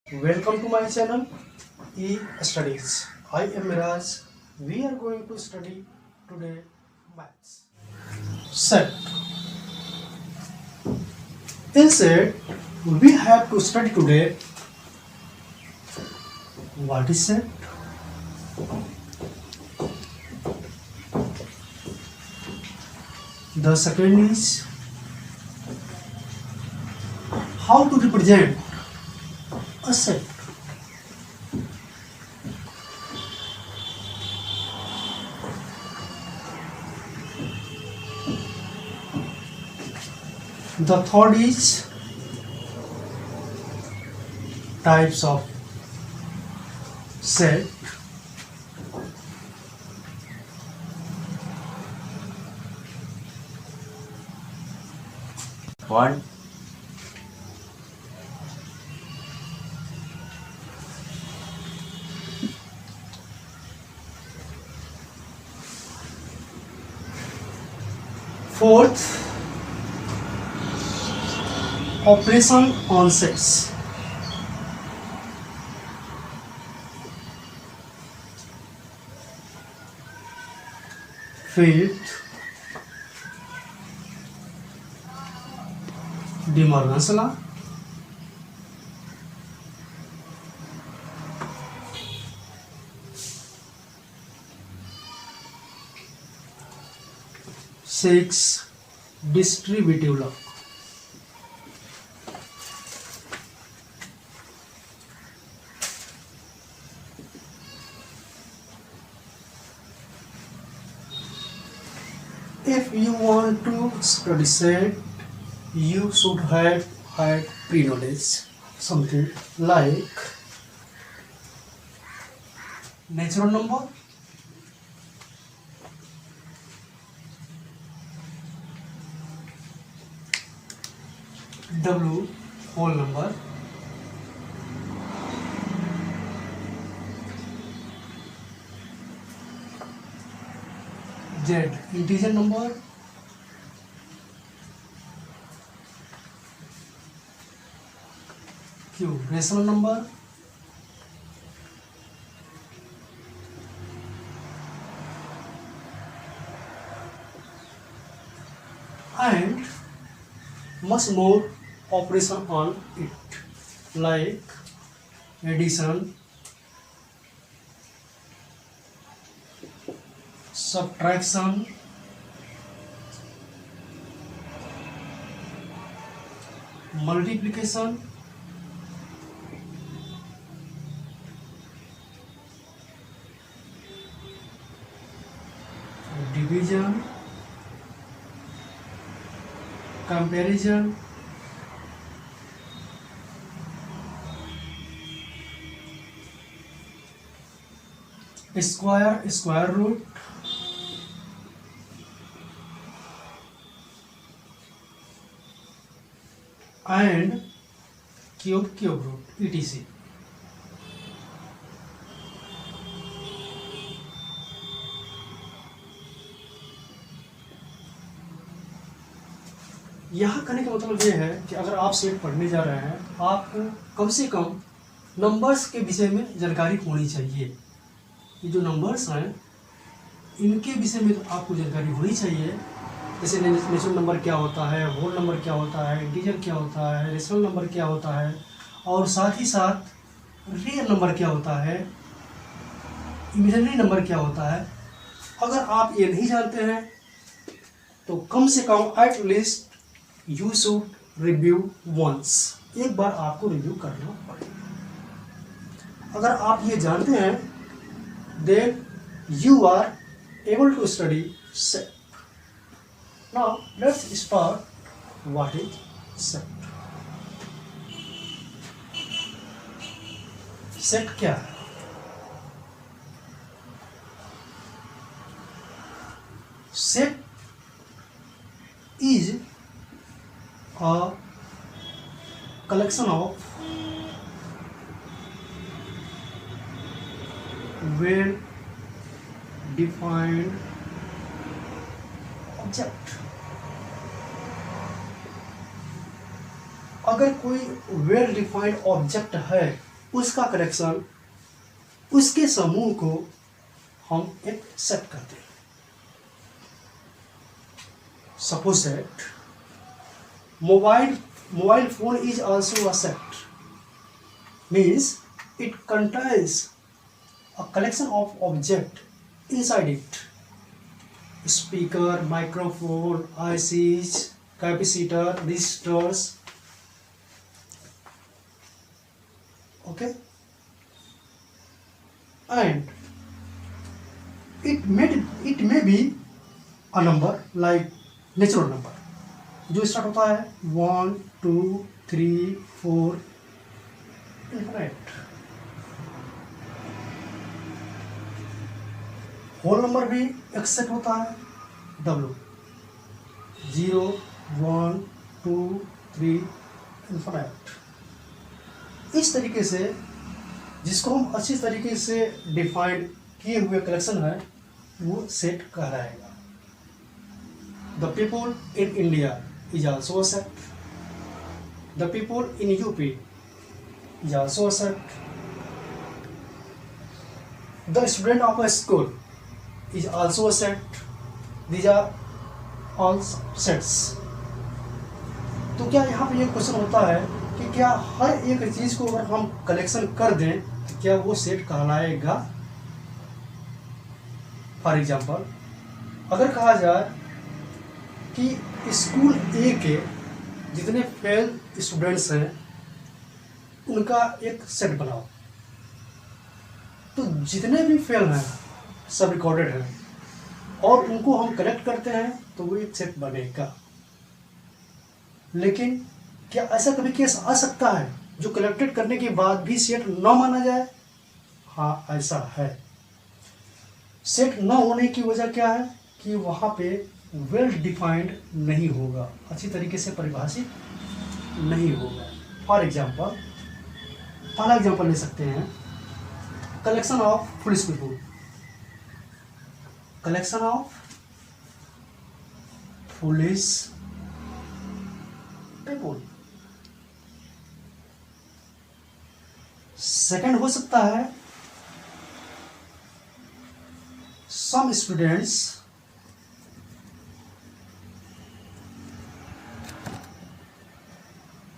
Welcome to my channel E Studies. I am Miraj. We are going to study today maths. Set. In set, we have to study today what is set. The second is how to represent a set. The third is types of set. One, Fourth, operation on sets. Fifth, De Morgan's law. Six, distributive law. If you want to study set, you should have had pre-knowledge, something like natural number, W whole number, Z integer number, Q rational number, and much more operation on it like addition, subtraction, multiplication, division, comparison, square root, and cube root, etc. यहाँ कहने का मतलब ये है कि अगर आप set पढ़ने जा रहे हैं, आपको कम से कम नंबर्स के विषय में जानकारी होनी चाहिए। ये जो नंबर्स हैं इनके विषय में तो आपको जानकारी होनी चाहिए। जैसे नेचुरल नंबर क्या होता है, होल नंबर क्या होता है, इंटीजर क्या होता है, रेशनल नंबर क्या होता है, और साथ ही साथ रियल नंबर क्या होता है, इमेजिनरी नंबर क्या होता है। अगर आप ये नहीं जानते हैं तो कम से कम at least you should review once, एक बार आपको रिव्यू करना पड़ेगा। अगर आप ये जानते हैं then you are able to study set. Now let's start. What is set? Set क्या है? Set is a collection of well defined object। अगर कोई वेल डिफाइंड ऑब्जेक्ट है उसका कलेक्शन, उसके समूह को हम एक सेट करते हैं। Suppose that mobile phone is also a set, means it contains a collection of objects inside it: speaker, microphone, ICs, capacitor, resistors. Okay, and it may be a number like natural number जो start होता है 1 2 3 4 infinite. Whole number भी एक set होता है W, 0 1 2 3 infinite. इस तरीके से जिसको हम अच्छी तरीके से डिफाइन किए हुए कलेक्शन है वो सेट कहलाएगा। The people in India is also a set, the people in UP is also a set, the student of a school is also a set. These are all sets. तो क्या यहाँ पे ये question होता है कि क्या हर एक चीज को अगर हम कलेक्शन कर दें तो क्या वो सेट कहलाएगा? फॉर एग्जाम्पल अगर कहा जाए कि स्कूल ए के जितने फेल स्टूडेंट्स हैं उनका एक सेट बनाओ, तो जितने भी फेल हैं सब रिकॉर्डेड है और उनको हम कलेक्ट करते हैं तो वो एक सेट बनेगा। लेकिन क्या ऐसा कभी केस आ सकता है जो कलेक्टेड करने के बाद भी सेट न माना जाए? हाँ, ऐसा है। सेट न होने की वजह क्या है कि वहाँ पे वेल डिफाइंड नहीं होगा, अच्छी तरीके से परिभाषित नहीं होगा। फॉर एग्जाम्पल पहला एग्जाम्पल ले सकते हैं, collection of police people. Collection of police people. Second हो सकता है some students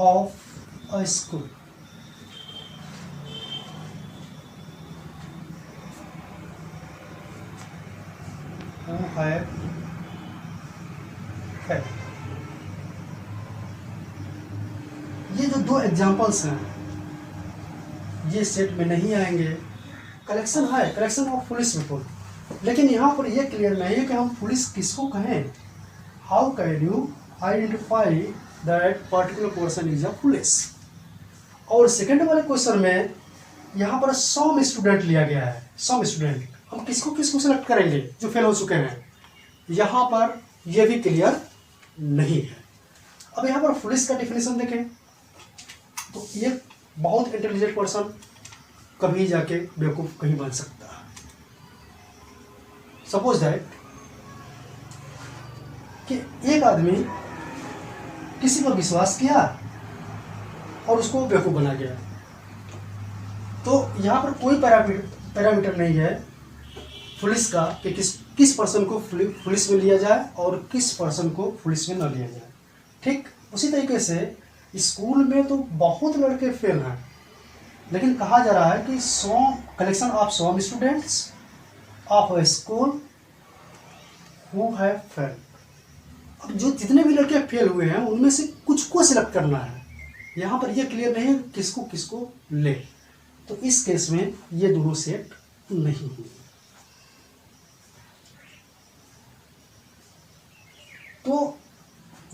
of a school. है ये जो दो एग्जाम्पल्स हैं ये सेट में नहीं आएंगे। कलेक्शन है, कलेक्शन ऑफ पुलिस पीपल, लेकिन यहाँ पर ये क्लियर नहीं है कि हम पुलिस किसको कहें। How can you identify that particular person is a police? और सेकंड वाले क्वेश्चन में यहाँ पर सम स्टूडेंट लिया गया है। सम स्टूडेंट हम किसको किसको सेलेक्ट करेंगे जो फेल हो चुके हैं, यहाँ पर यह भी क्लियर नहीं है। अब यहाँ पर पुलिस का डेफिनेशन देखें तो ये बहुत इंटेलिजेंट पर्सन कभी जाके बेवकूफ कहीं बन सकता है। सपोज दैट कि एक आदमी किसी पर विश्वास किया और उसको बेवकूफ बना गया, तो यहाँ पर कोई पैरामीटर नहीं है पुलिस का कि किस पर्सन को पुलिस में लिया जाए और किस पर्सन को पुलिस में न लिया जाए। ठीक उसी तरीके से स्कूल में तो बहुत लड़के फेल हैं, लेकिन कहा जा रहा है कि collection of some students of a school who have failed. अब जो जितने भी लड़के फेल हुए हैं उनमें से कुछ को सिलेक्ट करना है। यहाँ पर यह क्लियर नहीं है किसको किसको ले, तो इस केस में ये दोनों सेट नहीं हुए। तो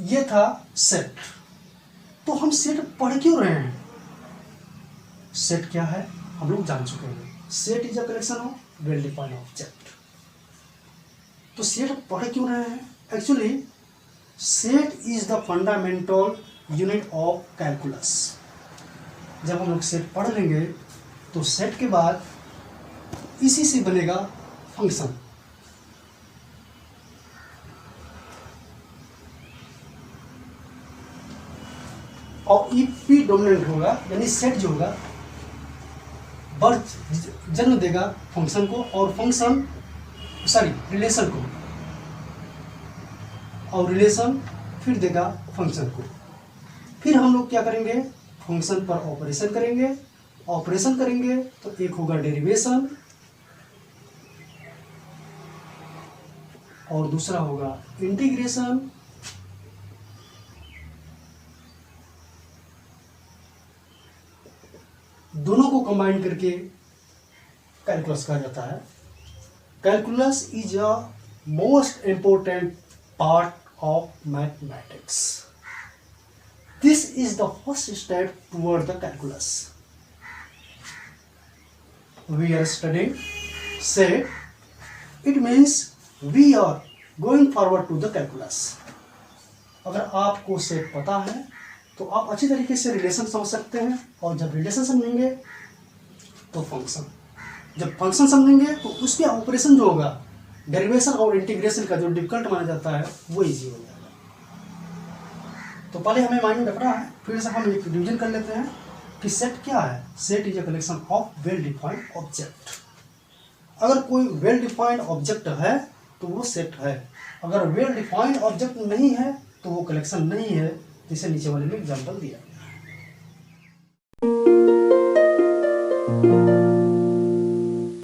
ये था सेट। तो हम सेट पढ़ क्यों रहे हैं? सेट क्या है हम लोग जान चुके हैं। Set is a collection of well defined object. तो सेट पढ़ क्यों रहे हैं? Actually set is the fundamental unit of calculus. जब हम लोग सेट पढ़ लेंगे तो सेट के बाद इसी से बनेगा फंक्शन। और ई पी डोमिनेंट होगा, यानी सेट जो होगा जन्म देगा फंक्शन को, और फंक्शन रिलेशन को, और रिलेशन फिर देगा फंक्शन को। फिर हम लोग क्या करेंगे, फंक्शन पर ऑपरेशन करेंगे। ऑपरेशन करेंगे तो एक होगा डेरिवेशन और दूसरा होगा इंटीग्रेशन। दोनों को कंबाइन करके कैलकुलस कहा जाता है। Calculus is a most important part of mathematics. This is the first step toward the calculus. We are studying set, it means we are going forward to the calculus. अगर आपको set पता है तो आप अच्छी तरीके से रिलेशन समझ सकते हैं, और जब रिलेशन समझेंगे तो फंक्शन, जब फंक्शन समझेंगे तो उसके ऑपरेशन जो होगा, डेरिवेशन और इंटीग्रेशन का जो डिफिकल्ट माना जाता है वो इजी हो जाएगा। तो पहले हमें माइंड में रखना है, फिर से हम एक रिविजन कर लेते हैं कि सेट क्या है। Set is a collection of well defined object. अगर कोई वेल डिफाइंड ऑब्जेक्ट है तो वो सेट है। अगर वेल डिफाइंड ऑब्जेक्ट नहीं है तो वो कलेक्शन नहीं है, जैसे नीचे वाले में एग्जाम्पल दिया गया है।